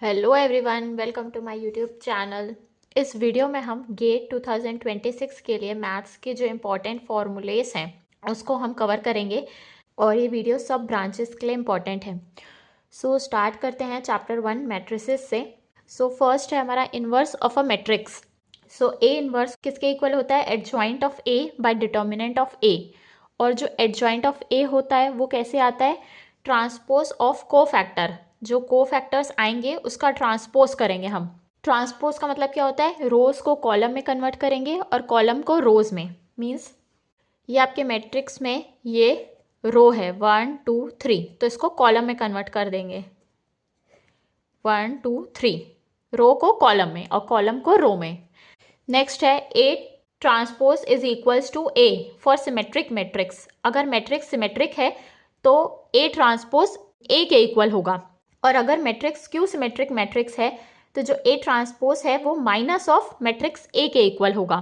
Hello everyone, welcome to my YouTube channel. इस video में हम गेट 2026 के लिए मैथ्स के जो इम्पोर्टेंट फॉर्मूलेस हैं उसको हम कवर करेंगे और ये वीडियो सब ब्रांचेस के लिए इम्पॉर्टेंट है। सो स्टार्ट करते हैं चैप्टर 1 मैट्रिसेस से। सो फर्स्ट है हमारा inverse of a matrix. So a inverse किसके इक्वल होता है? Adjoint of a by determinant of a. और जो एडजॉइंट ऑफ ए होता है वो कैसे आता है? Transpose of cofactor. जो कोफैक्टर्स आएंगे उसका ट्रांसपोज करेंगे हम। ट्रांसपोज का मतलब क्या होता है? रोज को कॉलम में कन्वर्ट करेंगे और कॉलम को रोज में। मीन्स ये आपके मैट्रिक्स में ये रो है 1 2 3, तो इसको कॉलम में कन्वर्ट कर देंगे 1 2 3, रो को कॉलम में और कॉलम को रो में। नेक्स्ट है A transpose is equals to A for symmetric matrix. अगर मैट्रिक्स सिमेट्रिक है तो ए ट्रांसपोज ए के इक्वल होगा, और अगर मैट्रिक्स क्यू सिमेट्रिक मैट्रिक्स है तो जो ए ट्रांसपोज है वो माइनस ऑफ मैट्रिक्स ए के इक्वल होगा।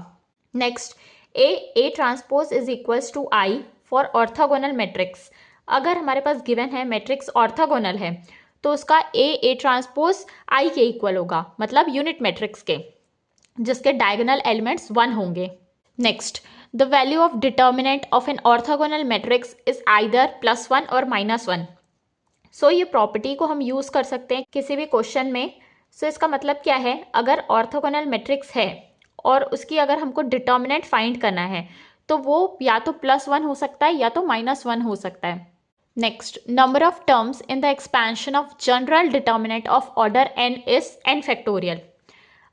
Next A transpose is equals to I for orthogonal matrix. अगर हमारे पास गिवन है मैट्रिक्स ऑर्थोगोनल है तो उसका ए ट्रांसपोज आई के इक्वल होगा, मतलब यूनिट मैट्रिक्स के, जिसके डायगोनल एलिमेंट्स 1 होंगे। Next, the value of determinant of an orthogonal matrix is either +1 और -1। सो ये प्रॉपर्टी को हम यूज़ कर सकते हैं किसी भी क्वेश्चन में। सो इसका मतलब क्या है? अगर ऑर्थोगोनल मैट्रिक्स है और उसकी अगर हमको डिटर्मिनेंट फाइंड करना है तो वो या तो +1 हो सकता है या तो -1 हो सकता है। Next, number of terms in the expansion of general determinant of order n is n factorial.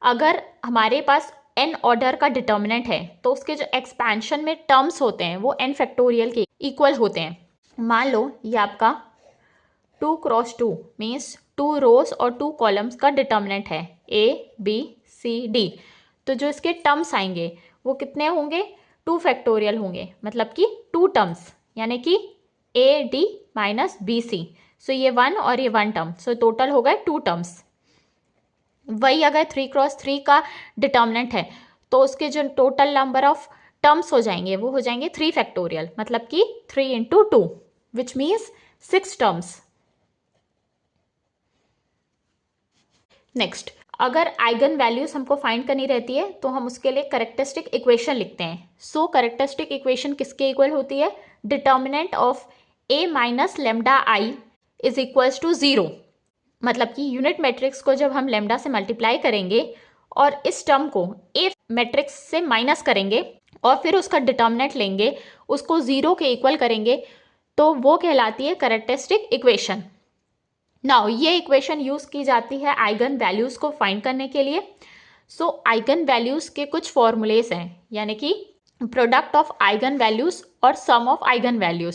अगर हमारे पास n ऑर्डर का डिटर्मिनेंट है तो उसके जो एक्सपेंशन में टर्म्स होते हैं वो n फैक्टोरियल के इक्वल होते हैं। मान लो ये आपका 2 क्रॉस 2 मीन्स 2 रोज और 2 कॉलम्स का डिटर्मिनेंट है A B C D। तो जो इसके टर्म्स आएंगे वो कितने होंगे? 2 फैक्टोरियल होंगे, मतलब कि 2 टर्म्स, यानी कि AD - BC। सो ये 1 और ये 1 टर्म, सो टोटल हो गए 2 टर्म्स। वही अगर 3 क्रॉस 3 का डिटर्मिनेंट है तो उसके जो टोटल नंबर ऑफ टर्म्स हो जाएंगे वो हो जाएंगे 3 फैक्टोरियल, मतलब कि 3 × 2 विच मीन्स 6 टर्म्स। नेक्स्ट, अगर आइगन वैल्यूज हमको फाइंड करनी रहती है तो हम उसके लिए कैरेक्टरिस्टिक इक्वेशन लिखते हैं। सो कैरेक्टरिस्टिक इक्वेशन किसके इक्वल होती है? Determinant of A - λI is equals to 0। मतलब कि यूनिट मैट्रिक्स को जब हम लैम्डा से मल्टीप्लाई करेंगे और इस टर्म को A मैट्रिक्स से माइनस करेंगे और फिर उसका डिटर्मिनेंट लेंगे, उसको 0 के इक्वल करेंगे, तो वो कहलाती है कैरेक्टरिस्टिक इक्वेशन। नाउ ये इक्वेशन यूज की जाती है आइगन वैल्यूज को फाइंड करने के लिए। सो आइगन वैल्यूज के कुछ फॉर्मूलेस हैं, यानी कि प्रोडक्ट ऑफ आइगन वैल्यूज और sum of eigenvalues.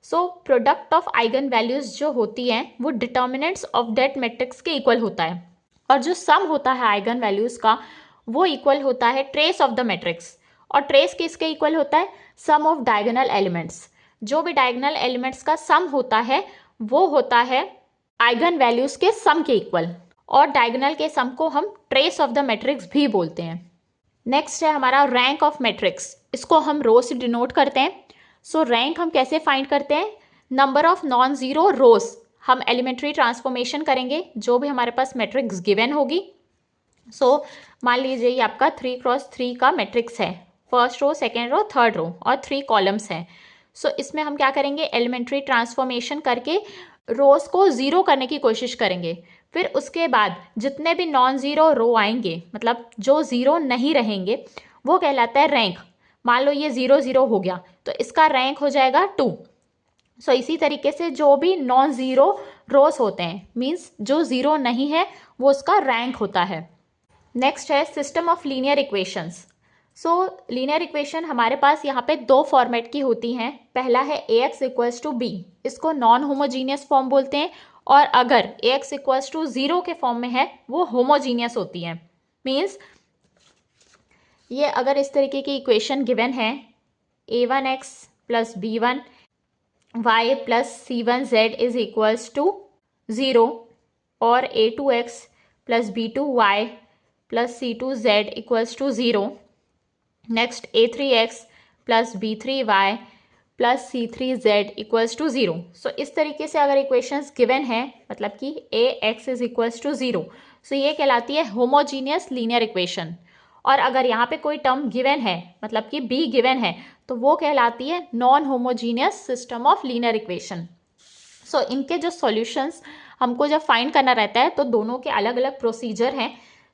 So product of eigenvalues जो होती हैं वो डिटर्मिनेंट्स ऑफ दैट मैट्रिक्स के इक्वल होता है, और जो सम होता है आइगन वैल्यूज का वो इक्वल होता है ट्रेस ऑफ द मैट्रिक्स। और ट्रेस किसके इक्वल होता है? Sum of diagonal elements. जो भी डायगोनल एलिमेंट्स का सम होता है वो होता है आइगन वैल्यूज के सम के इक्वल, और डायगोनल के सम को हम ट्रेस ऑफ द मैट्रिक्स भी बोलते हैं। नेक्स्ट है हमारा रैंक ऑफ मैट्रिक्स। इसको हम रो से डिनोट करते हैं। सो रैंक हम कैसे फाइंड करते हैं? नंबर ऑफ नॉन जीरो रोज। हम एलिमेंट्री ट्रांसफॉर्मेशन करेंगे जो भी हमारे पास मैट्रिक्स गिवन होगी। सो मान लीजिए ये आपका 3 क्रॉस 3 का मैट्रिक्स है, first row, second row, third row, और 3 कॉलम्स हैं। सो इसमें हम क्या करेंगे? एलिमेंट्री ट्रांसफॉर्मेशन करके रोज को 0 करने की कोशिश करेंगे। फिर उसके बाद जितने भी नॉन ज़ीरो रो आएंगे, मतलब जो 0 नहीं रहेंगे, वो कहलाता है रैंक। मान लो ये 0 0 हो गया तो इसका रैंक हो जाएगा 2। सो इसी तरीके से जो भी नॉन ज़ीरो रोज होते हैं, मीन्स जो 0 नहीं है, वो उसका रैंक होता है। नेक्स्ट है system of linear equations. So linear equation हमारे पास यहाँ पे 2 फॉर्मेट की होती हैं। पहला है Ax = b, इसको नॉन होमोजीनियस फॉर्म बोलते हैं, और अगर Ax = 0 के फॉर्म में है वो होमोजीनियस होती है। मीन्स ये अगर इस तरीके की इक्वेशन गिवन है, a1x + b1 y + c1z is equals to 0, और a2x + b2 y + c2z equals to 0। Next a3x + b3y plus C3Z equals to 0। So इस तरीके से अगर इक्वेशंस गिवन है, मतलब कि AX is equals to 0, so ये कहलाती है होमोजीनियस लीनियर इक्वेशन। और अगर यहाँ पे कोई टर्म गिवन है, मतलब कि B गिवन है, तो वो कहलाती है non homogeneous system of linear equation. So इनके जो सॉल्यूशंस हमको जब फाइंड करना रहता है तो दोनों के अलग अलग प्रोसीजर हैं।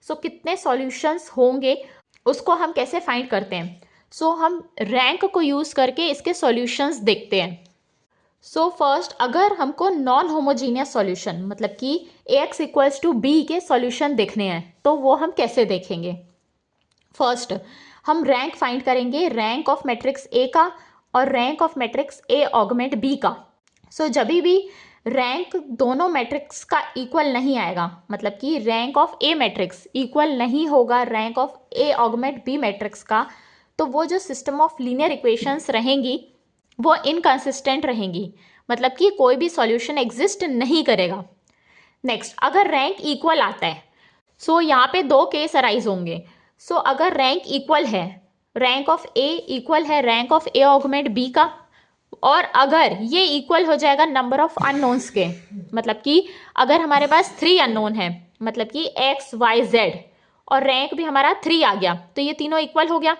सो कितने सॉल्यूशंस होंगे उसको हम कैसे फाइंड करते हैं? सो हम रैंक को यूज़ करके इसके सॉल्यूशंस देखते हैं। सो फर्स्ट, अगर हमको नॉन होमोजीनियस सॉल्यूशन, मतलब कि Ax इक्वल्स टू B के सॉल्यूशन देखने हैं, तो वो हम कैसे देखेंगे? फर्स्ट हम रैंक फाइंड करेंगे, रैंक ऑफ मैट्रिक्स A का और rank of matrix A augment B का। सो जब भी रैंक दोनों मैट्रिक्स का इक्वल नहीं आएगा, मतलब कि rank of A matrix equal नहीं होगा rank of A augment B matrix का, तो वो जो सिस्टम ऑफ लीनियर इक्वेशंस रहेंगी वो इनकंसिस्टेंट रहेंगी, मतलब कि कोई भी सॉल्यूशन एग्जिस्ट नहीं करेगा। नेक्स्ट, अगर रैंक इक्वल आता है, सो यहाँ पे दो केस अराइज होंगे। सो अगर रैंक इक्वल है, रैंक ऑफ A इक्वल है rank of A augment B का, और अगर ये इक्वल हो जाएगा नंबर ऑफ अननोन्स के, मतलब कि अगर हमारे पास 3 अननोन है, मतलब कि X Y Z, और रैंक भी हमारा 3 आ गया, तो ये तीनों इक्वल हो गया,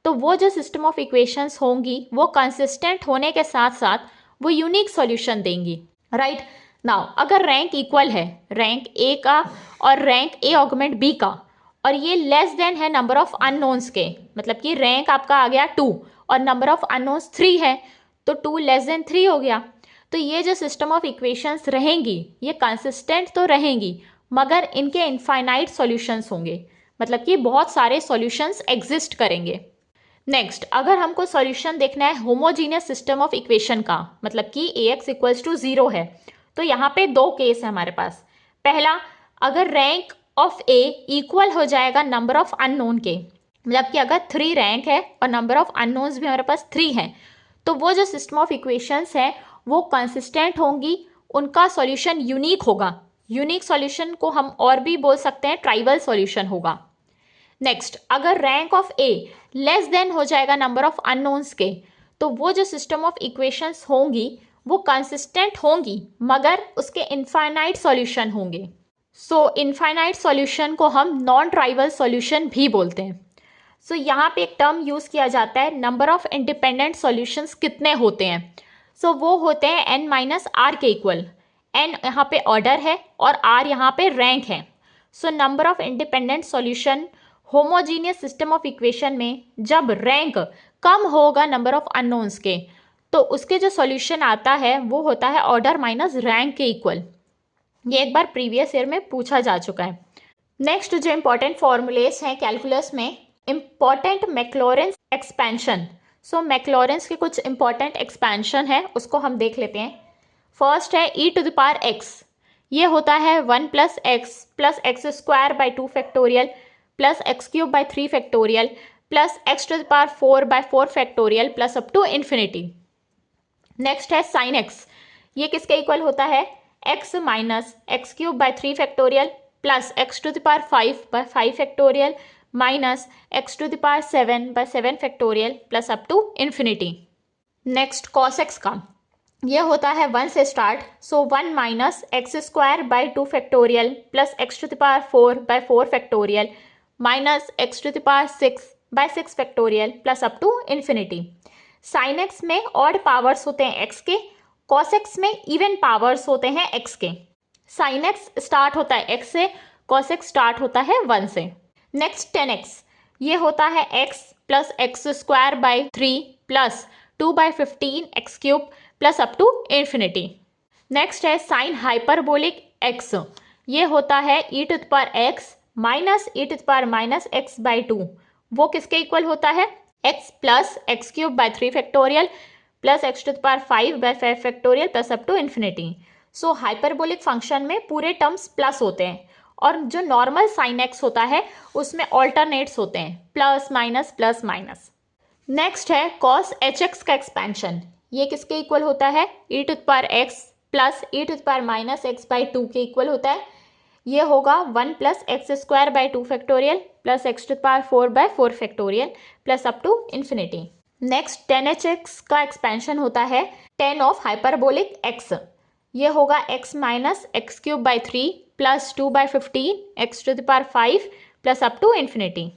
तो वो जो सिस्टम ऑफ इक्वेशंस होंगी वो कंसिस्टेंट होने के साथ साथ वो यूनिक सॉल्यूशन देंगी, राइट। नाउ अगर रैंक इक्वल है रैंक A का और रैंक A ऑगमेंट B का, और ये लेस देन है नंबर ऑफ अननोन्स के, मतलब कि रैंक आपका आ गया 2 और नंबर ऑफ अननोन्स 3 है, तो 2 लेस देन 3 हो गया, तो ये जो सिस्टम ऑफ इक्वेशंस रहेंगी ये कंसिस्टेंट तो रहेंगी, मगर इनके इनफाइनाइट सॉल्यूशंस होंगे, मतलब कि बहुत सारे सॉल्यूशंस एग्जिस्ट करेंगे। नेक्स्ट, अगर हमको सॉल्यूशन देखना है होमोजीनियस सिस्टम ऑफ इक्वेशन का, मतलब कि Ax इक्वल्स टू 0 है, तो यहाँ पे दो केस है हमारे पास। पहला, अगर रैंक ऑफ A इक्वल हो जाएगा नंबर ऑफ अननोन के, मतलब कि अगर 3 रैंक है और नंबर ऑफ अननोन्स भी हमारे पास 3 हैं, तो वो जो सिस्टम ऑफ इक्वेशंस है वो कंसिस्टेंट होंगी, उनका सॉल्यूशन यूनिक होगा। यूनिक सॉल्यूशन को हम और भी बोल सकते हैं ट्राइवल सॉल्यूशन होगा। नेक्स्ट, अगर rank of A less than हो जाएगा नंबर ऑफ अननोन्स के, तो वो जो सिस्टम ऑफ इक्वेशंस होंगी वो कंसिस्टेंट होंगी, मगर उसके इनफाइनाइट सॉल्यूशन होंगे। सो इनफाइनाइट सॉल्यूशन को हम नॉन ट्राइवल सॉल्यूशन भी बोलते हैं। सो यहाँ पे एक टर्म यूज़ किया जाता है, नंबर ऑफ इंडिपेंडेंट सॉल्यूशंस कितने होते हैं? सो वो होते हैं n-r के इक्वल। n यहाँ पे ऑर्डर है और r यहाँ पे रैंक है। So number of independent solution homogeneous system of equation में जब रैंक कम होगा नंबर ऑफ अननोन्स के, तो उसके जो सॉल्यूशन आता है वो होता है ऑर्डर माइनस रैंक के इक्वल। ये एक बार प्रीवियस ईयर में पूछा जा चुका है। नेक्स्ट, जो इंपॉर्टेंट फॉर्मूलेस हैं कैलकुलस में, इम्पॉर्टेंट मैक्लॉरेंस एक्सपेंशन। सो मैक्लॉरेंस के कुछ इंपॉर्टेंट एक्सपेंशन है, उसको हम देख लेते हैं। फर्स्ट है e⁻x, ये होता है 1 + x square by 2 factorial plus x³ by 3 factorial plus x⁴/4 factorial plus up to infinity. Next है साइन x, ये किसके इक्वल होता है? x minus x³ by 3 factorial plus x⁵/5 factorial minus x⁷ by 7 factorial plus up to infinity. Next cos x का, ये होता है 1 से start, so 1 minus x² by 2 factorial plus x⁴/4 factorial minus x⁶ by 6 factorial plus up to infinity. Sine X में odd powers होते हैं x के, cos X में इवन पावर्स होते हैं x के। साइन एक्स स्टार्ट होता है x से, कॉस एक्स स्टार्ट होता है 1 से। नेक्स्ट 10x, ये होता है x plus x² by 3 plus 2 by 15 x³ plus up to infinity. Next है साइन हाइपरबोलिक x, ये होता है e⁻x माइनस e⁻x बाई 2, वो किसके इक्वल होता है? x plus x³ by 3 factorial plus x⁵ by 5 factorial plus up to infinity. So hyperbolic function में पूरे टर्म्स प्लस होते हैं, और जो नॉर्मल साइन x होता है उसमें ऑल्टरनेट्स होते हैं, plus minus plus minus. Next है कॉस hx का एक्सपेंशन, ये किसके इक्वल होता है? e⁻x प्लस e⁻x बाई 2 के इक्वल होता है। ये होगा 1 + x² by 2 factorial plus x⁴/4 factorial plus up to infinity. Next 10h(x) का एक्सपेंशन होता है 10 ऑफ हाइपरबोलिक x, ये होगा x minus X cube by 3 plus 2/15 x⁵ plus up to infinity.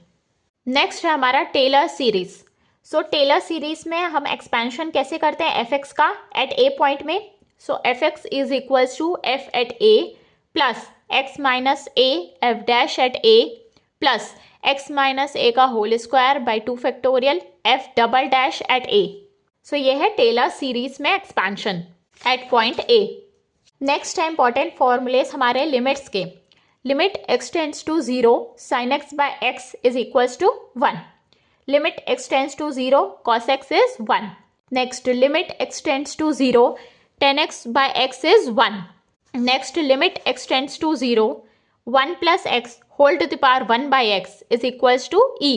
Next है हमारा Taylor series. So Taylor series में हम expansion कैसे करते हैं fx का एट a पॉइंट में। So fx is equals to f at a plus x minus a f dash at a plus x minus a का whole square by 2 factorial f double dash at a। So ये है Taylor series में expansion at point a। Next है important formulas हमारे limits के। Limit x tends to 0 sin x by x is equals to 1। Limit x tends to 0 cos x is 1। Next limit x tends to 0 tan x by x is 1। Next limit x tends to 0 1 plus x whole to the power 1 by x is equals to e।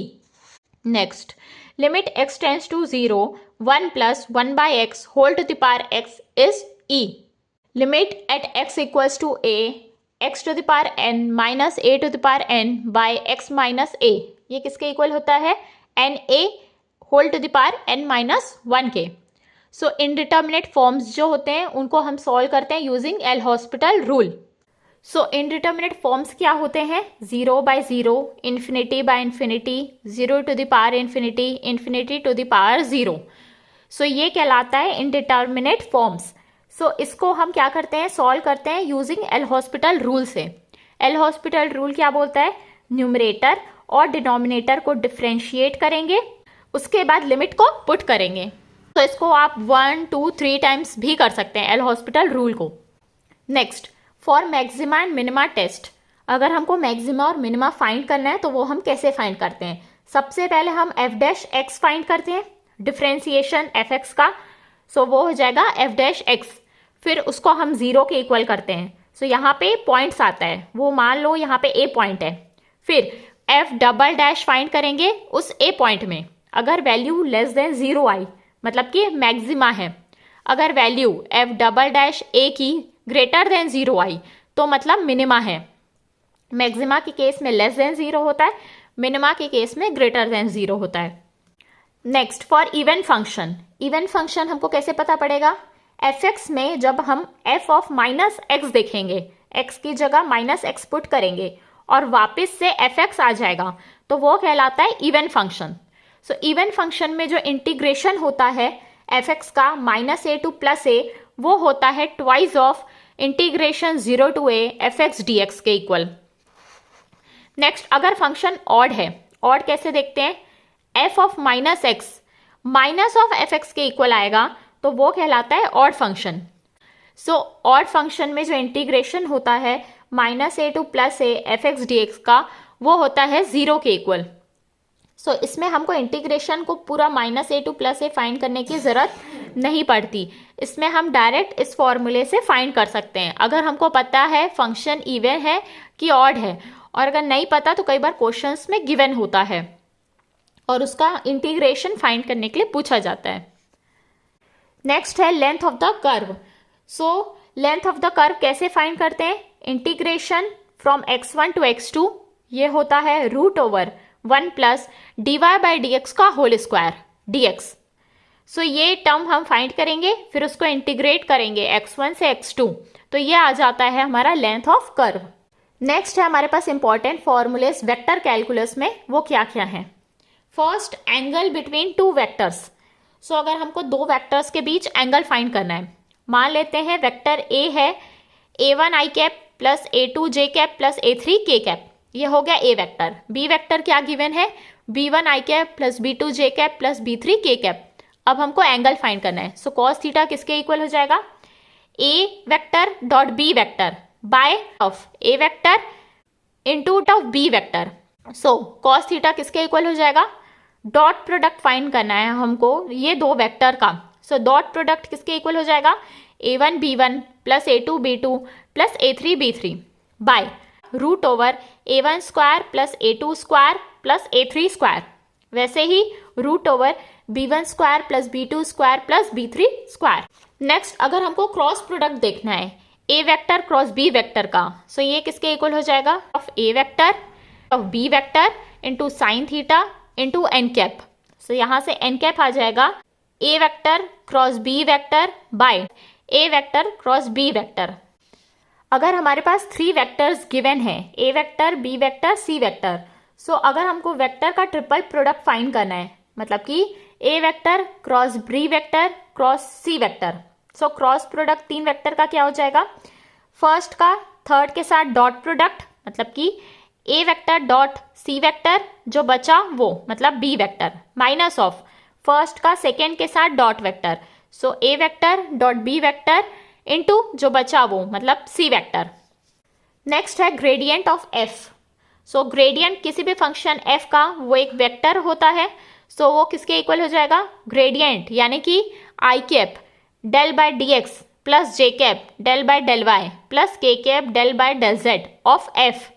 Next limit x tends to 0 1 plus 1 by x whole to the power x is e। Limit at x equals to a x to the power n minus a to the power n by x minus a, ये किसके equal होता है n a whole to the power n minus 1 के। सो indeterminate forms जो होते हैं उनको हम सॉल्व करते हैं using L Hospital rule. So indeterminate forms क्या होते हैं 0 by 0, infinity by infinity, 0 to the power infinity, infinity to the power 0। So ये कहलाता है इनडिटर्मिनेट फॉर्म्स। सो इसको हम क्या करते हैं सॉल्व करते हैं यूजिंग एल हॉस्पिटल रूल से। एल हॉस्पिटल रूल क्या बोलता है न्यूमरेटर और डिनोमिनेटर को डिफ्रेंशिएट करेंगे, उसके बाद लिमिट को पुट करेंगे। तो इसको आप 1 2 3 टाइम्स भी कर सकते हैं एल हॉस्पिटल रूल को। Next for maxima and minima test, अगर हमको मैक्सिमा और मिनिमा फाइंड करना है तो वो हम कैसे फाइंड करते हैं। सबसे पहले हम f डैश x फाइंड करते हैं, डिफ्रेंसिएशन fx का। सो वो हो जाएगा f डैश x, फिर उसको हम 0 के इक्वल करते हैं। सो यहाँ पे पॉइंट्स आता है, वो मान लो यहाँ पे a पॉइंट है, फिर f डबल डैश फाइंड करेंगे उस a पॉइंट में। अगर वैल्यू लेस देन 0 आई मतलब कि मैक्सिमा है, अगर value f double dash a की ग्रेटर देन 0 आई तो मतलब मिनिमा है। मैक्सिमा के केस में लेस देन 0 होता है, मिनिमा के केस में ग्रेटर देन 0 होता है। Next for even function, even function हमको कैसे पता पड़ेगा fx में जब हम f ऑफ माइनस x देखेंगे, x की जगह माइनस x पुट करेंगे और वापस से fx आ जाएगा तो वो कहलाता है even function. So even function में जो इंटीग्रेशन होता है fx का minus a to plus a, वो होता है twice of integration 0 to a fx dx के इक्वल। नेक्स्ट अगर फंक्शन ऑड है, ऑड कैसे देखते हैं f of minus x minus of fx के इक्वल आएगा तो वो कहलाता है odd function. So odd function में जो इंटीग्रेशन होता है minus a to plus a fx dx का, वो होता है 0 के इक्वल। सो इसमें हमको इंटीग्रेशन को पूरा minus a to plus a find करने की ज़रूरत नहीं पड़ती, इसमें हम डायरेक्ट इस फॉर्मूले से फाइंड कर सकते हैं अगर हमको पता है फंक्शन इवन है कि ऑड है। और अगर नहीं पता तो कई बार क्वेश्चंस में गिवन होता है और उसका इंटीग्रेशन फाइंड करने के लिए पूछा जाता है। नेक्स्ट है length of the curve. So length of the curve कैसे फाइंड करते हैं, integration from x1 to x2, ये होता है root over 1 plus dy by dx का होल स्क्वायर dx। सो ये टर्म हम फाइंड करेंगे, फिर उसको इंटीग्रेट करेंगे x1 से x2, तो ये आ जाता है हमारा लेंथ ऑफ कर्व। नेक्स्ट है हमारे पास इंपॉर्टेंट फॉर्मूलेस वेक्टर कैलकुलस में, वो क्या क्या है। First angle between two vectors. So अगर हमको दो वेक्टर्स के बीच एंगल फाइंड करना है, मान लेते हैं वेक्टर a है a1 i cap plus a2 j cap plus a3 k cap, ये हो गया a वेक्टर। b वेक्टर क्या गिवन है b1 i cap plus b2 j cap plus b3 k cap. अब हमको एंगल फाइंड करना है, सो cos थीटा किसके इक्वल हो जाएगा a vector dot b vector by of a vector into of b vector. So cos theta किसके equal हो जाएगा, डॉट प्रोडक्ट फाइंड करना है हमको ये दो वेक्टर का। सो डॉट प्रोडक्ट किसके इक्वल हो जाएगा a1 b1 plus a2 b2 plus a3 b3 by root over a1 square plus a2 square plus a3 square. वैसे ही root over b1 square plus b2 square plus b3 square. Next अगर हमको cross product देखना है a vector cross b vector का, so ये किसके equal हो जाएगा of a vector of b vector into sine theta into n cap. So यहाँ से एन कैप आ जाएगा a vector cross b vector by a vector cross b vector. अगर हमारे पास 3 वेक्टर्स गिवन है, a vector, b vector, c vector, so अगर हमको वेक्टर का ट्रिपल प्रोडक्ट फाइंड करना है, मतलब कि a vector cross b vector cross c vector, so cross product 3 vector का क्या हो जाएगा, फर्स्ट का थर्ड के साथ डॉट प्रोडक्ट, मतलब कि a vector dot c vector, जो बचा वो मतलब b vector, minus of first का सेकेंड के साथ dot vector, so a vector dot b vector into जो बचा वो मतलब सी वेक्टर। नेक्स्ट है gradient of f. So gradient किसी भी फंक्शन एफ का वो एक वेक्टर होता है, सो वो किसके इक्वल हो जाएगा, ग्रेडियंट यानी कि i cap del by d x plus j cap del by del y plus k cap del by del z of f.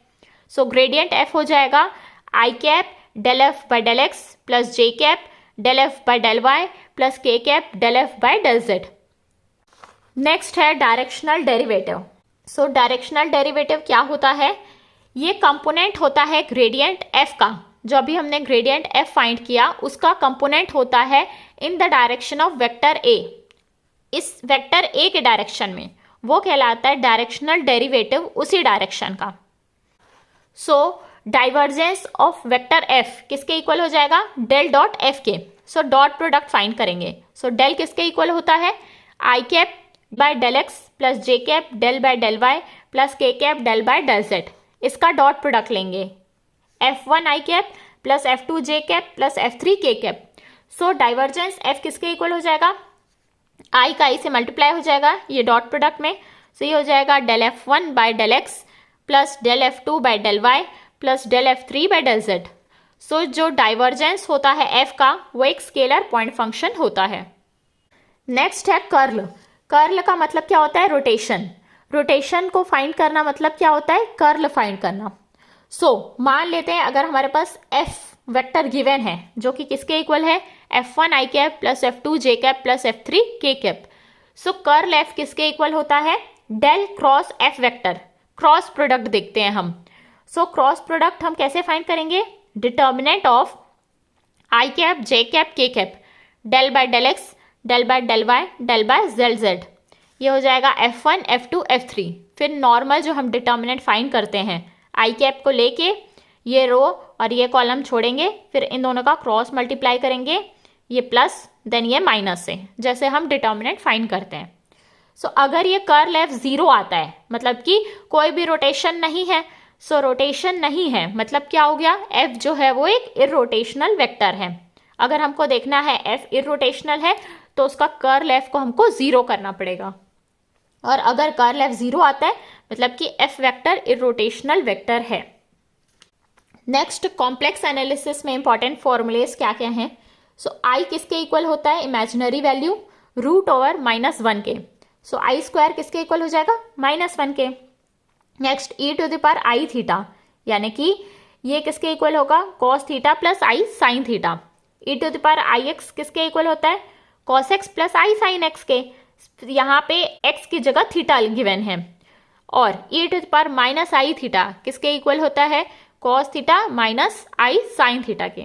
So gradient f हो जाएगा i cap del f by del x plus j cap del f by del y plus k cap del f by del z. Next है directional derivative. So directional derivative क्या होता है, ये component होता है gradient F का, जो अभी हमने ग्रेडियंट एफ फाइंड किया उसका कंपोनेंट होता है in the direction of vector A, इस वेक्टर ए के डायरेक्शन में, वो कहलाता है डायरेक्शनल डेरिवेटिव उसी डायरेक्शन का। सो डाइवर्जेंस ऑफ वेक्टर एफ किसके इक्वल हो जाएगा, डेल डॉट एफ के। सो डॉट प्रोडक्ट फाइंड करेंगे, सो डेल किसके इक्वल होता है, i cap by del x plus j cap del by del y plus k cap del by del z, इसका dot product लेंगे F1 आई cap plus F2 जे cap plus F3 के cap. So divergence F किसके equal हो जाएगा, I का I से multiply हो जाएगा ये डॉट प्रोडक्ट में, सो ये हो जाएगा del F1 by del x plus del F2 by del y plus del F3 by del z. So जो डाइवर्जेंस होता है F का वो एक स्केलर पॉइंट फंक्शन होता है। नेक्स्ट है कर्ल। कर्ल का मतलब क्या होता है, रोटेशन। रोटेशन को फाइंड करना मतलब क्या होता है, कर्ल फाइंड करना। सो मान लेते हैं अगर हमारे पास एफ वेक्टर गिवन है जो कि किसके इक्वल है, F1 आई कैप प्लस F2 जे कैप प्लस F3 के कैप। सो कर्ल एफ किसके इक्वल होता है, del cross F vector, cross product देखते हैं हम। सो क्रॉस प्रोडक्ट हम कैसे फाइंड करेंगे, determinant of i cap j cap k cap del by del x del by del y del by del z, ये हो जाएगा F1 F2 F3। फिर नॉर्मल जो हम डिटर्मिनेंट फाइंड करते हैं आई कैप को लेके ये रो और ये कॉलम छोड़ेंगे, फिर इन दोनों का क्रॉस मल्टीप्लाई करेंगे, ये प्लस देन ये माइनस से, जैसे हम डिटर्मिनेंट फाइंड करते हैं। सो अगर ये कर्ल एफ 0 आता है मतलब कि कोई भी रोटेशन नहीं है, सो रोटेशन नहीं है मतलब क्या हो गया, एफ जो है वो एक इररोटेशनल वेक्टर है। अगर हमको देखना है एफ इररोटेशनल है तो उसका कर्ल एफ को हमको 0 करना पड़ेगा, और अगर कर्ल एफ 0 आता है मतलब कि एफ वेक्टर इररोटेशनल वेक्टर है। नेक्स्ट कॉम्प्लेक्स एनालिसिस में इंपॉर्टेंट फॉर्मूलेस क्या क्या हैं। सो आई किसके इक्वल होता है, इमेजिनरी वैल्यू रूट ओवर -1 के। सो आई स्क्वायर किसके इक्वल हो जाएगा, -1 के। Next E to the power I theta, यानी कि ये किसके इक्वल होगा, cos theta plus I sine theta. E to the power I X किसके इक्वल होता है, cos X plus I sine X के, यहाँ पे एक्स की जगह थीटा गिवन है। और e to the power minus i theta किसके इक्वल होता है, cos theta minus i sine theta के।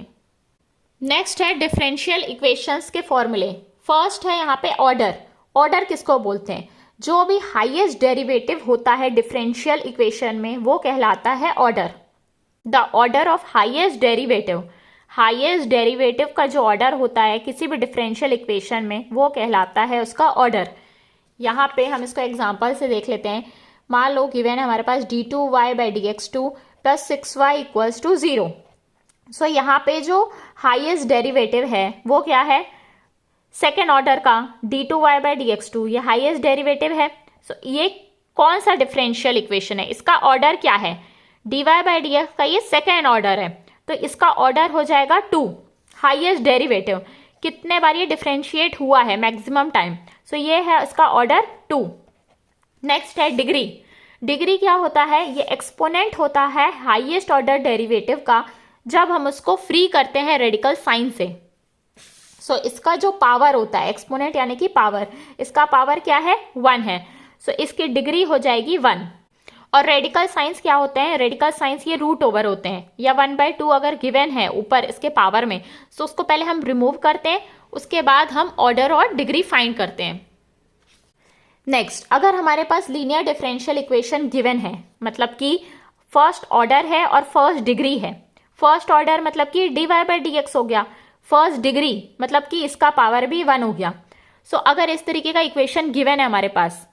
नेक्स्ट है डिफरेंशियल इक्वेशंस के फॉर्मूले। फर्स्ट है यहाँ पे ऑर्डर। ऑर्डर किसको बोलते हैं, जो भी हाईएस्ट डेरिवेटिव होता है डिफरेंशियल इक्वेशन में वो कहलाता है order. The order of highest derivative, highest derivative का जो ऑर्डर होता है किसी भी डिफरेंशियल इक्वेशन में वो कहलाता है उसका ऑर्डर। यहाँ पे हम इसको एग्जांपल से देख लेते हैं। मान लो गिवन है हमारे पास d2y by dx2 plus 6y equals to 0। So यहाँ पे जो हाईएस्ट डेरिवेटिव है वो क्या है, सेकेंड ऑर्डर का d2y बाई dx2, ये हाईएस्ट डेरिवेटिव है। सो ये कौन सा डिफरेंशियल इक्वेशन है, इसका ऑर्डर क्या है, dy बाई dx का ये सेकेंड ऑर्डर है, तो इसका ऑर्डर हो जाएगा 2। हाईएस्ट डेरिवेटिव कितने बार ये डिफरेंशिएट हुआ है, मैक्सिमम टाइम, सो ये है इसका ऑर्डर 2। नेक्स्ट है डिग्री। डिग्री क्या होता है, ये एक्सपोनेंट होता है हाईएस्ट ऑर्डर डेरिवेटिव का जब हम उसको फ्री करते हैं रेडिकल साइन से। सो इसका जो पावर होता है, एक्सपोनेंट यानी कि पावर, इसका पावर क्या है 1 है, सो इसकी डिग्री हो जाएगी 1। और रेडिकल साइंस क्या होते हैं, रेडिकल साइंस ये रूट ओवर होते हैं, या 1/2 अगर गिवन है ऊपर इसके पावर में, तो उसको पहले हम रिमूव करते हैं, उसके बाद हम ऑर्डर और डिग्री फाइंड करते हैं। नेक्स्ट, अगर हमारे पास लीनियर डिफरेंशियल इक्वेशन गिवन है, मतलब कि फर्स्ट ऑर्डर है और फर्स्ट डिग्री है। फर्स्ट ऑर्डर मतलब कि dy/dx हो गया, फर्स्ट डिग्री मतलब कि इसका पावर भी 1 हो गया। सो अगर इस तरीके का इक्वेशन गिवन है हमारे पास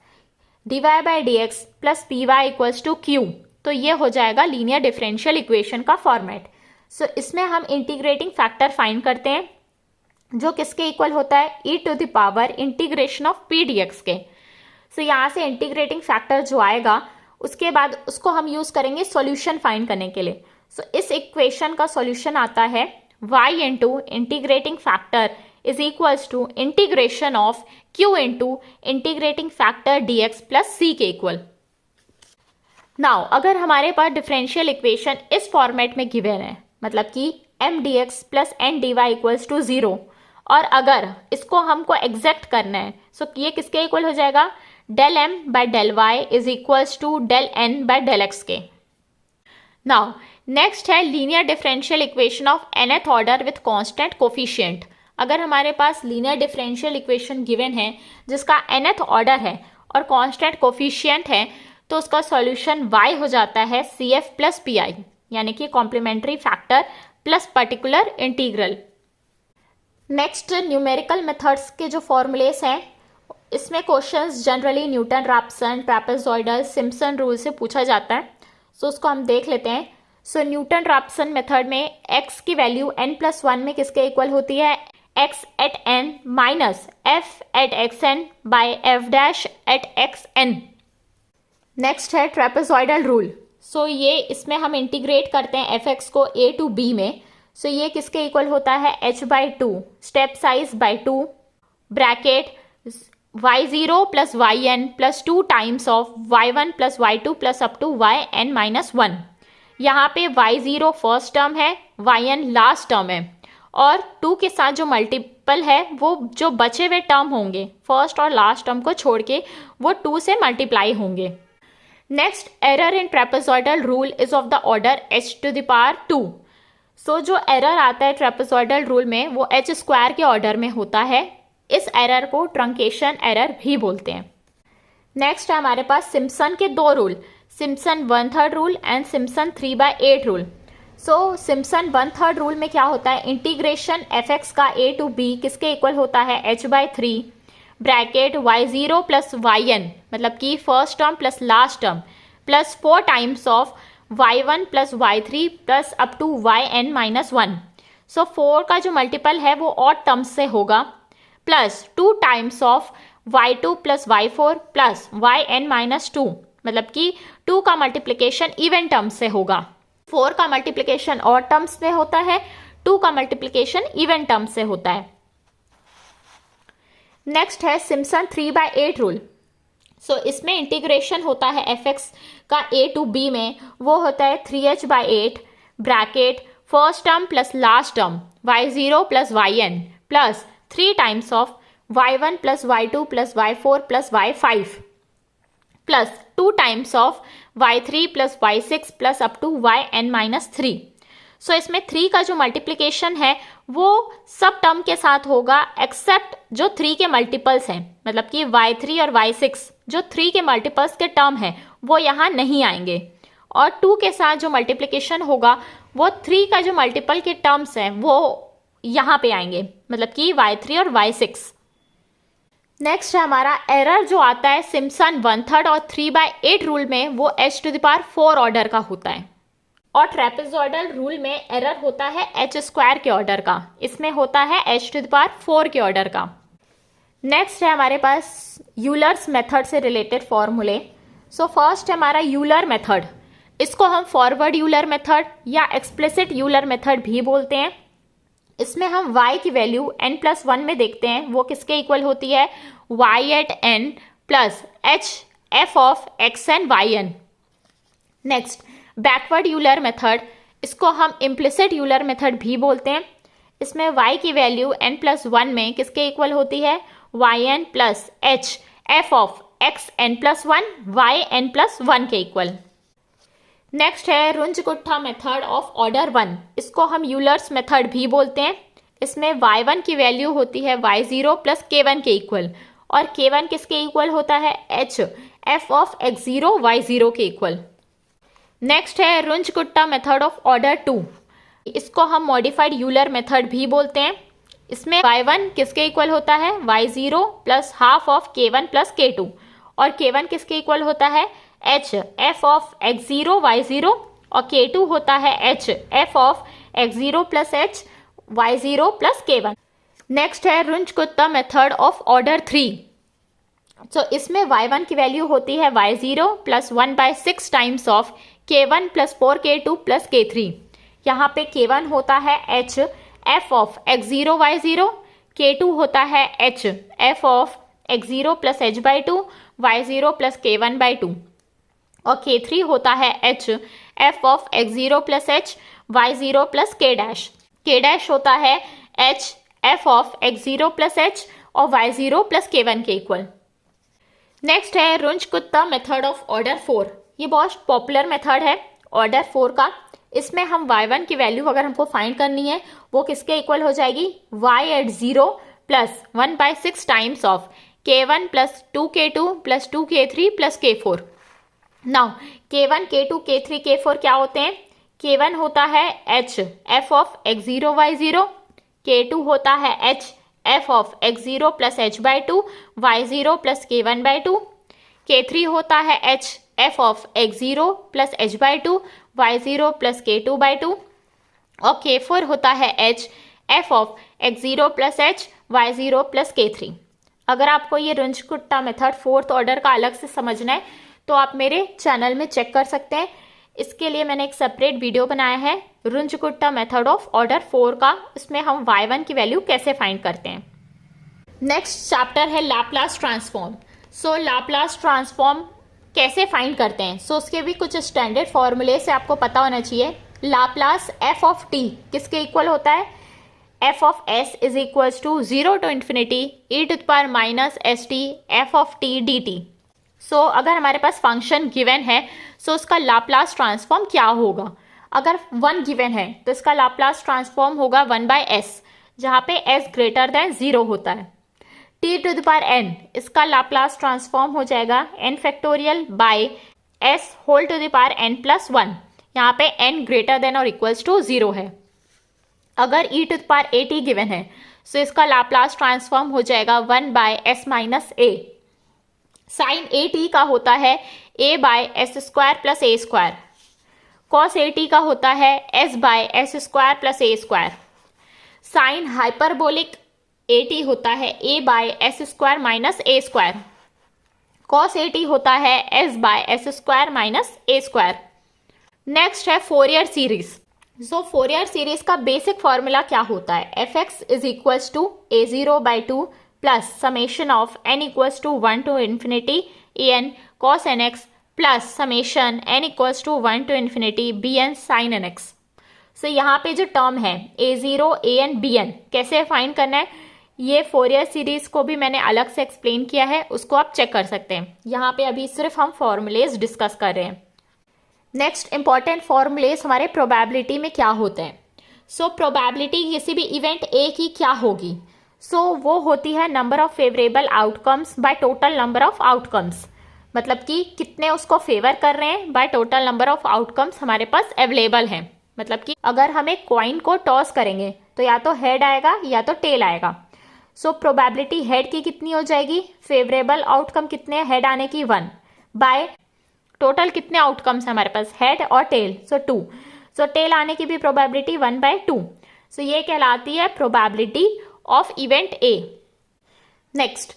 dy/dx plus py equals to q, तो ये हो जाएगा लीनियर डिफरेंशियल इक्वेशन का फॉर्मेट। सो इसमें हम इंटीग्रेटिंग फैक्टर फाइंड करते हैं, जो किसके इक्वल होता है, e⁻ integration of p dx के। सो यहाँ से इंटीग्रेटिंग फैक्टर जो आएगा उसके बाद उसको हम यूज करेंगे सॉल्यूशन फाइंड करने के लिए। सो इस इक्वेशन का सॉल्यूशन आता है y into integrating factor is equals to integration of q into integrating factor dx plus c के इक्वल। नाउ अगर हमारे पास डिफरेंशियल इक्वेशन इस फॉर्मेट में गिवन है, मतलब कि m dx plus n dy equals to 0, और अगर इसको हमको एग्जैक्ट करना है, सो ये किसके इक्वल हो जाएगा, del m by del y is equals to del n by del x के। नाउ नेक्स्ट है linear differential equation of nth order with constant coefficient. अगर हमारे पास लीनियर डिफरेंशियल इक्वेशन गिवन है जिसका nth ऑर्डर है और कांस्टेंट कोफिशिएंट है, तो उसका सॉल्यूशन y हो जाता है CF प्लस PI, यानी कि complementary factor plus particular integral. Next, numerical methods के जो फॉर्मूलेस हैं, इसमें questions generally Newton Raphson, trapezoidal, Simpson rule से पूछा जाता है। सो उसको हम देख लेते हैं। सो न्यूटन रैप्सन मेथड में x की वैल्यू n+1 में किसके इक्वल होती है, x at n minus f at xn by f dash at xn। Next है ट्रेपेजॉइडल रूल। सो ये इसमें हम इंटीग्रेट करते हैं fx को a टू b में। सो ये किसके इक्वल होता है, h/2 step size by 2 bracket y0 plus yn plus 2 times of y1 plus y2 plus up to yn-1। यहाँ पे y0 फर्स्ट टर्म है, yn लास्ट टर्म है, और 2 के साथ जो मल्टीपल है वो जो बचे हुए टर्म होंगे फर्स्ट और लास्ट टर्म को छोड़ के वो 2 से मल्टीप्लाई होंगे। Next, error in trapezoidal rule is of the order h⁻²। सो जो एरर आता है ट्रेपेजॉइडल रूल में वो h² के ऑर्डर में होता है। इस एरर को ट्रंकेशन एरर भी बोलते हैं। नेक्स्ट है हमारे पास सिम्पसन के 2 rule, Simpson 1/3 rule and Simpson 3/8 rule. So Simpson 1/3 rule में क्या होता है, इंटीग्रेशन fx का a टू b किसके इक्वल होता है, h/3 bracket y0 plus yn मतलब कि first term plus last term plus 4 times of y1 plus y3 plus up to yn-1। So 4 का जो मल्टीपल है वो ऑड टर्म्स से होगा, plus 2 times of y2 plus y4 plus yn-2 मतलब कि 2 का मल्टीप्लिकेशन इवन टर्म्स से होगा, 4 का मल्टीप्लिकेशन ऑड टर्म्स में होता है, 2 का मल्टीप्लिकेशन इवन टर्म्स से होता है। नेक्स्ट है सिम्पसन 3/8 रूल। सो इसमें इंटीग्रेशन होता है fx का a टू b में, वो होता है 3h/8 bracket first term plus last term y0 plus yn plus 3 times of y1 plus y2 plus y4 plus y5 plus 2 times of y3 plus y6 plus up to yn-3। So इसमें 3 का जो multiplication है वो सब term के साथ होगा accept जो 3 के मल्टीपल्स हैं, मतलब कि y3 और y6 जो 3 के मल्टीपल्स के टर्म हैं वो यहाँ नहीं आएंगे, और 2 के साथ जो मल्टीप्लिकेशन होगा वो 3 का जो मल्टीपल के टर्म्स हैं वो यहाँ पे आएंगे, मतलब कि y3 और y6। नेक्स्ट है हमारा एरर जो आता है सिम्पसन 1/3 और 3/8 रूल में, वो h⁴ ऑर्डर का होता है, और ट्रेपेजॉइडल रूल में एरर होता है h² के ऑर्डर का, इसमें होता है h⁴ के ऑर्डर का। नेक्स्ट है हमारे पास यूलर्स मेथड से रिलेटेड फॉर्मूले। सो फर्स्ट है हमारा यूलर मेथड, इसको हम फॉरवर्ड यूलर मेथड या एक्सप्लिसिट यूलर मेथड भी बोलते हैं। इसमें हम y की वैल्यू n+1 में देखते हैं, वो किसके इक्वल होती है, y at n plus f of xn yn। Next, backward Euler method, इसको हम इम्प्लिसिट यूलर मेथड भी बोलते हैं। इसमें y की वैल्यू n+1 में किसके इक्वल होती है, yn plus h f of xn+1 yn+1 के इक्वल। नेक्स्ट है रुंज-कुट्टा मेथड ऑफ ऑर्डर 1। इसको हम यूलर्स मेथड भी बोलते हैं। इसमें y1 की वैल्यू होती है y0 प्लस k1 के इक्वल, और k1 किसके इक्वल होता है, h f of x0 y0 के इक्वल। नेक्स्ट है रुंज-कुट्टा मेथड ऑफ ऑर्डर 2। इसको हम मॉडिफाइड यूलर मेथड भी बोलते हैं। इसमें y1 किसके इक्वल होता है, y0 plus half of k1 plus k2, और k1 किसके इक्वल होता है, h f of x0 y0, और k2 होता है h f of x0 plus h y0 plus k1। Next है रुंज-कुट्टा मेथड ऑफ ऑर्डर 3। तो इसमें y1 की वैल्यू होती है y0 plus 1/6 times of k1 plus 4k2 plus k3। यहाँ पे k1 होता है h f of x0 y0, k2 होता है h f of x0 plus h/2 y0 plus k1/2, और k3 होता है h f of x0 plus h y0 plus k dash. k dash होता है h f of x0 plus h और y0 plus k1 के equal. Next है रुंज-कुट्टा method of order 4। ये बहुत पॉपुलर मेथड है ऑर्डर 4 का। इसमें हम y1 की वैल्यू अगर हमको फाइंड करनी है, वो किसके इक्वल हो जाएगी, y at 0 plus 1/6 times of k1 plus 2k2 plus 2k3 plus k4। Now k1 k2 k3 k4 क्या होते हैं, k1 होता है h f of x0 y0, k2 होता है h f of x0 plus h/2 y0 plus k1/2, k3 होता है h f of x0 plus h/2 y0 plus k2/2, और k4 होता है h f of x0 plus h y0 plus k3। अगर आपको ये रुंज-कुट्टा मेथड 4th ऑर्डर का अलग से समझना है तो आप मेरे चैनल में चेक कर सकते हैं। इसके लिए मैंने एक सेपरेट वीडियो बनाया है रुंज-कुट्टा मेथड ऑफ ऑर्डर 4 का। इसमें हम y1 की वैल्यू कैसे फाइंड करते हैं। नेक्स्ट चैप्टर है लैपलास ट्रांसफॉर्म। सो लैपलास ट्रांसफॉर्म कैसे फाइंड करते हैं, सो उसके भी कुछ स्टैंडर्ड फॉर्मूले से आपको पता होना चाहिए। लैपलास f ऑफ t किसके इक्वल होता है, f of s is equals to 0 to infinity e to the power minus st f of t dt। So अगर हमारे पास फंक्शन गिवन है, सो उसका लाप्लास ट्रांसफॉर्म क्या होगा। अगर 1 गिवन है तो इसका लाप्लास ट्रांसफॉर्म होगा 1/s, जहाँ पे s ग्रेटर देन 0 होता है। t to the power n, इसका लाप्लास ट्रांसफॉर्म हो जाएगा n factorial by s whole to the power n plus 1, यहाँ पे n ग्रेटर देन और इक्वल्स टू 0 है। अगर e to the power at given है, सो इसका लाप्लास ट्रांसफॉर्म हो जाएगा 1/s minus a। Sine A T का होता है a by S square plus A square. Cos A T का होता है s by S square plus A square. Sine hyperbolic A T होता है a by S square minus A square. Cos A T होता है s by S square minus A square. Next है Fourier series. So Fourier series का basic formula क्या होता है, F X is equals to a0/2 plus summation of n equals to 1 to infinity an cos nx plus summation n equals to 1 to infinity bn sin nx। सो यहाँ पे जो term है a0 an bn कैसे find करना है, ये Fourier series को भी मैंने अलग से एक्सप्लेन किया है, उसको आप चेक कर सकते हैं। यहाँ पे अभी सिर्फ हम फॉर्मूलेज डिस्कस कर रहे हैं। नेक्स्ट इंपॉर्टेंट फॉर्मूलेज हमारे प्रोबेबिलिटी में क्या होते हैं। सो प्रोबेबिलिटी किसी भी इवेंट ए की क्या होगी, सो वो होती है number of favourable outcomes bye total number of outcomes. मतलब कि कितने उसको फेवर कर रहे हैं bye total number of outcomes हमारे पास अवेलेबल हैं। मतलब कि अगर हम एक कॉइन को टॉस करेंगे तो या तो हेड आएगा या तो टेल आएगा। सो प्रोबेबिलिटी हेड की कितनी हो जाएगी, फेवरेबल आउटकम कितने हेड आने की 1 बाय टोटल कितने आउटकम्स हमारे पास हेड और टेल, सो 2। सो टेल आने की भी प्रोबेबिलिटी 1/2। सो ये कहलाती है probability of event A. Next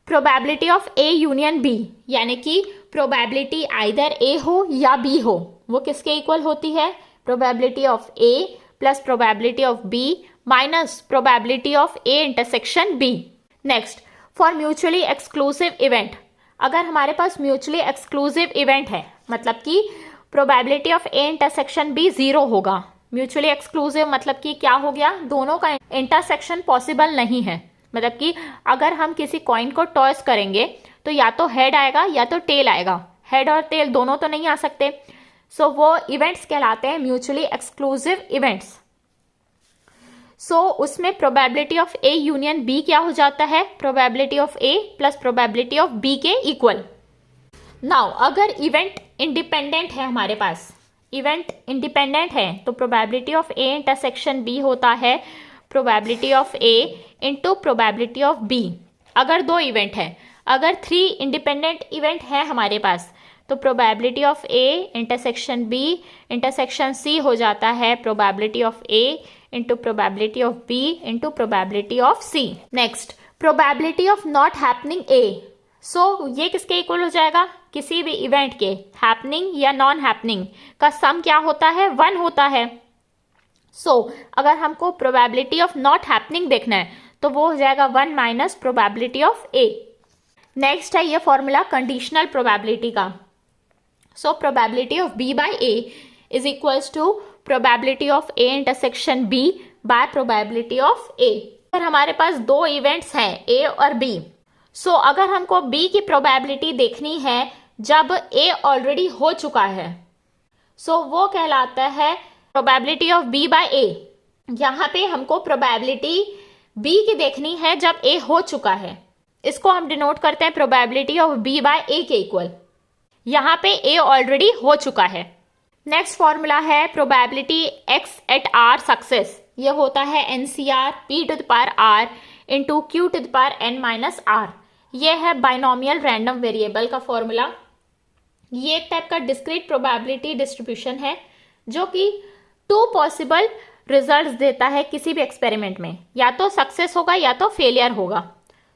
probability of A union B, यानी कि प्रोबेबिलिटी आइदर ए हो या बी हो, वो किसके इक्वल होती है, probability of A plus probability of B minus probability of A intersection B. Next for mutually exclusive event, अगर हमारे पास म्यूचुअली एक्सक्लूसिव इवेंट है मतलब कि probability of A intersection B 0 होगा। म्यूचुअली एक्सक्लूसिव मतलब कि क्या हो गया, दोनों का इंटरसेक्शन पॉसिबल नहीं है। मतलब कि अगर हम किसी कॉइन को टॉस करेंगे तो या तो हेड आएगा या तो टेल आएगा, हेड और टेल दोनों तो नहीं आ सकते। सो वो इवेंट्स कहलाते हैं म्यूचुअली एक्सक्लूसिव इवेंट्स। सो उसमें probability of A union B क्या हो जाता है, probability of A plus probability of B के इक्वल। नाउ अगर इवेंट इंडिपेंडेंट है, हमारे पास इवेंट इंडिपेंडेंट है, तो probability of A intersection B होता है probability of A into probability of B. अगर दो इवेंट है, अगर 3 इंडिपेंडेंट इवेंट है हमारे पास, तो probability of A intersection B intersection C हो जाता है probability of A into probability of B into probability of C. Next, probability of not happening A. So ये किसके इक्वल हो जाएगा, किसी भी इवेंट के हैपनिंग या नॉन हैपनिंग का सम क्या होता है, 1 होता है। सो अगर हमको प्रोबेबिलिटी ऑफ नॉट हैपनिंग देखना है तो वो हो जाएगा 1 minus probability of A. Next है ये फॉर्मूला कंडीशनल प्रोबेबिलिटी का। So probability of B by A is equals to probability of A intersection B by probability of A. अगर हमारे पास दो इवेंट्स हैं ए और बी, सो अगर हमको बी की प्रोबेबिलिटी देखनी है जब ए ऑलरेडी हो चुका है, सो वो कहलाता है प्रोबेबिलिटी ऑफ बी बाय ए। यहाँ पे हमको प्रोबेबिलिटी बी की देखनी है जब ए हो चुका है, इसको हम डिनोट करते हैं probability of B by A के इक्वल। यहाँ पे ए ऑलरेडी हो चुका है। नेक्स्ट फॉर्मूला है probability x at R success. ये होता है NCR P to the power R into Q to the power N minus R. ये है बाइनोमियल रैंडम वेरिएबल का फॉर्मूला। ये एक टाइप का डिस्क्रीट प्रोबेबिलिटी डिस्ट्रीब्यूशन है जो कि 2 पॉसिबल रिजल्ट्स देता है किसी भी एक्सपेरिमेंट में, या तो सक्सेस होगा या तो फेलियर होगा।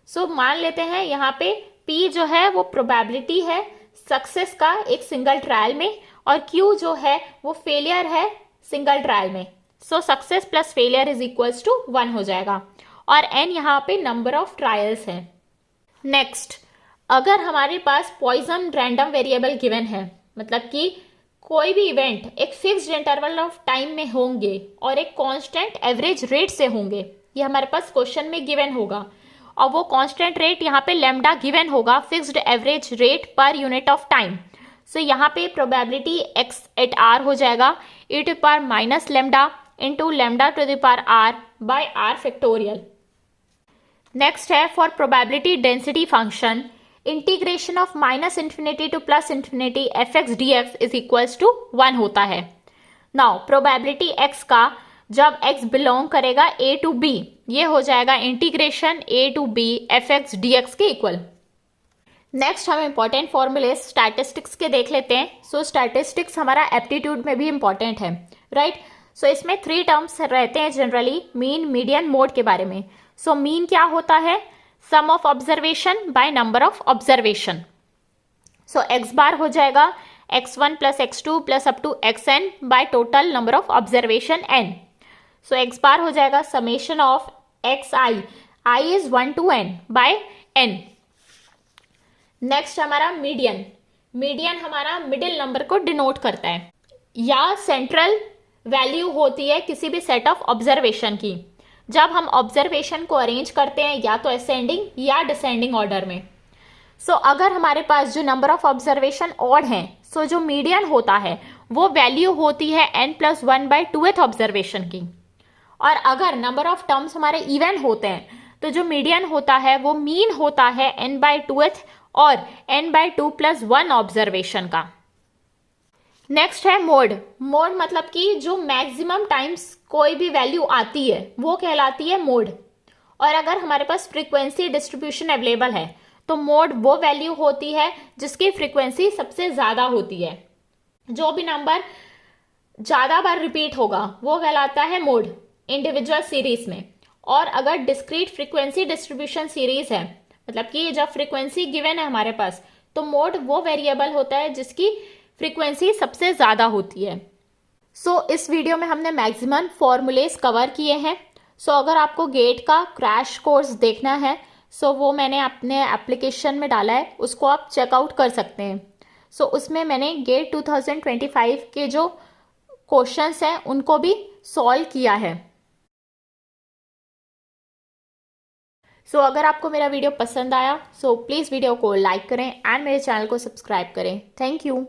सो मान लेते हैं यहाँ पे P जो है वो प्रोबेबिलिटी है सक्सेस का एक सिंगल ट्रायल में, और Q जो है वो फेलियर है सिंगल ट्रायल में। So success plus failure is equals to 1 हो जाएगा, और N यहाँ पे नंबर ऑफ ट्रायल्स है। नेक्स्ट, अगर हमारे पास पॉइजन रैंडम वेरिएबल गिवन है, मतलब कि कोई भी इवेंट एक फिक्स्ड इंटरवल ऑफ टाइम में होंगे और एक कांस्टेंट एवरेज रेट से होंगे, ये हमारे पास क्वेश्चन में गिवन होगा, और वो कांस्टेंट रेट यहाँ पे लैम्डा गिवन होगा, fixed average rate per unit of time. So यहाँ पे प्रोबेबिलिटी एक्स एट आर हो जाएगा e to power minus lambda into lambda to the power r by r factorial. Next है for probability density function integration of minus infinity to plus infinity f x D x is equals to 1 होता है। Now probability x का जब x belong करेगा a to b, ये हो जाएगा integration a to b F x D X के equal. Next हम इंपॉर्टेंट फॉर्मूले स्टैटिस्टिक्स के देख लेते हैं। सो स्टैटिस्टिक्स हमारा एप्टीट्यूड में भी इंपॉर्टेंट है, राइट। सो इसमें 3 टर्म्स रहते हैं जनरली, मीन मीडियन मोड के बारे में। सो मीन क्या होता है, sum of observation by number of observation. So x bar हो जाएगा x1 plus x2 plus up to xn by total number of observation n। So x bar हो जाएगा summation of xi, i is 1 to n by n। Next हमारा median. Median हमारा middle number को denote करता है, या central value होती है किसी भी सेट ऑफ ऑब्जर्वेशन की, जब हम ऑब्जर्वेशन को अरेंज करते हैं या तो असेंडिंग या डिसेंडिंग ऑर्डर में। सो अगर हमारे पास जो नंबर ऑफ ऑब्जर्वेशन ऑड हैं, सो जो मीडियन होता है वो वैल्यू होती है n+1/2th ऑब्जर्वेशन की, और अगर नंबर ऑफ टर्म्स हमारे इवन होते हैं तो जो मीडियन होता है वो मीन होता है n/2th और n/2+1 ऑब्जर्वेशन का। नेक्स्ट है मोड। मोड मतलब कि जो मैक्सिमम टाइम्स कोई भी वैल्यू आती है वो कहलाती है मोड, और अगर हमारे पास फ्रीक्वेंसी डिस्ट्रीब्यूशन अवेलेबल है तो मोड वो वैल्यू होती है जिसकी फ्रीक्वेंसी सबसे ज्यादा होती है। जो भी नंबर ज्यादा बार रिपीट होगा वो कहलाता है मोड इंडिविजुअल सीरीज में। और अगर डिस्क्रीट फ्रीक्वेंसी डिस्ट्रीब्यूशन सीरीज है, मतलब कि जब फ्रीक्वेंसी गिवन है हमारे पास, तो मोड वो वेरिएबल होता है जिसकी फ्रीक्वेंसी सबसे ज्यादा होती है। सो इस वीडियो में हमने मैक्सिमम फॉर्मूलेस कवर किए हैं। सो अगर आपको गेट का क्रैश कोर्स देखना है, सो वो मैंने अपने एप्लीकेशन में डाला है, उसको आप चेकआउट कर सकते हैं। सो उसमें मैंने गेट 2025 के जो क्वेश्चंस हैं उनको भी सॉल्व किया है। सो अगर आपको मेरा वीडियो पसंद आया, सो प्लीज़ वीडियो को लाइक करें एंड मेरे चैनल को सब्सक्राइब करें। Thank you.